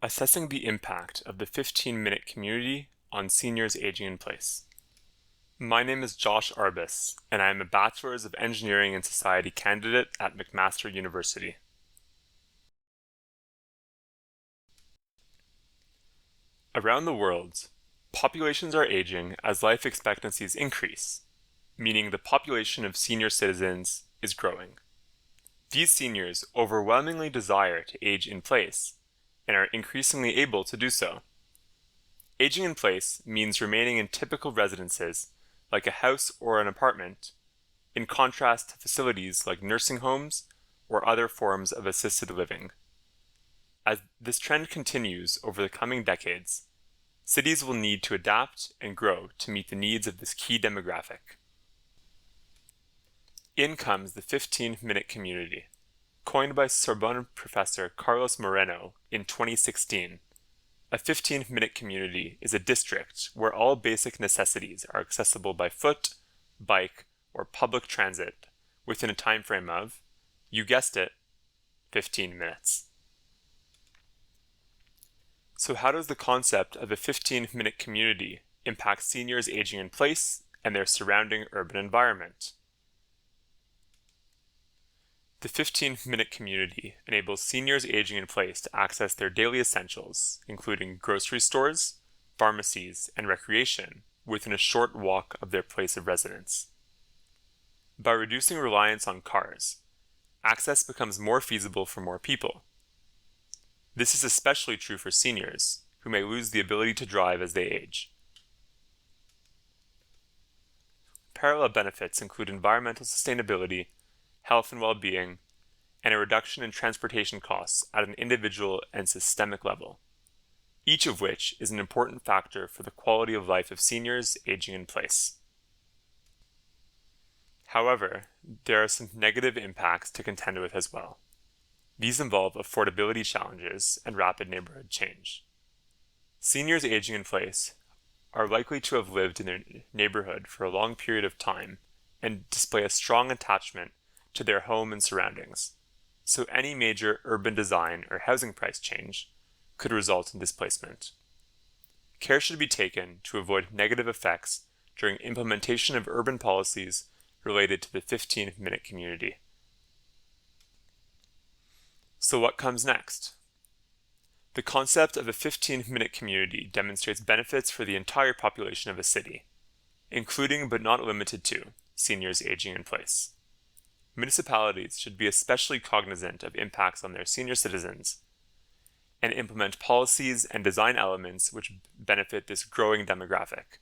Assessing the impact of the 15-minute community on seniors aging in place. My name is Josh Arbus, and I am a Bachelor's of Engineering and Society candidate at McMaster University. Around the world, populations are aging as life expectancies increase, meaning the population of senior citizens is growing. These seniors overwhelmingly desire to age in place and are increasingly able to do so. Aging in place means remaining in typical residences like a house or an apartment, in contrast to facilities like nursing homes or other forms of assisted living. As this trend continues over the coming decades, cities will need to adapt and grow to meet the needs of this key demographic. In comes the 15-minute community, coined by Sorbonne professor Carlos Moreno in 2016. A 15-minute community is a district where all basic necessities are accessible by foot, bike, or public transit within a time frame of, you guessed it, 15 minutes. So how does the concept of a 15-minute community impact seniors aging in place and their surrounding urban environment? The 15-minute community enables seniors aging in place to access their daily essentials, including grocery stores, pharmacies, and recreation, within a short walk of their place of residence. By reducing reliance on cars, access becomes more feasible for more people. This is especially true for seniors, who may lose the ability to drive as they age. Parallel benefits include environmental sustainability, health and well-being, and a reduction in transportation costs at an individual and systemic level, each of which is an important factor for the quality of life of seniors aging in place. However, there are some negative impacts to contend with as well. These involve affordability challenges and rapid neighborhood change. Seniors aging in place are likely to have lived in their neighborhood for a long period of time and display a strong attachment to their home and surroundings, so any major urban design or housing price change could result in displacement. Care should be taken to avoid negative effects during implementation of urban policies related to the 15-minute community. So what comes next? The concept of a 15-minute community demonstrates benefits for the entire population of a city, including but not limited to seniors aging in place. Municipalities should be especially cognizant of impacts on their senior citizens and implement policies and design elements which benefit this growing demographic.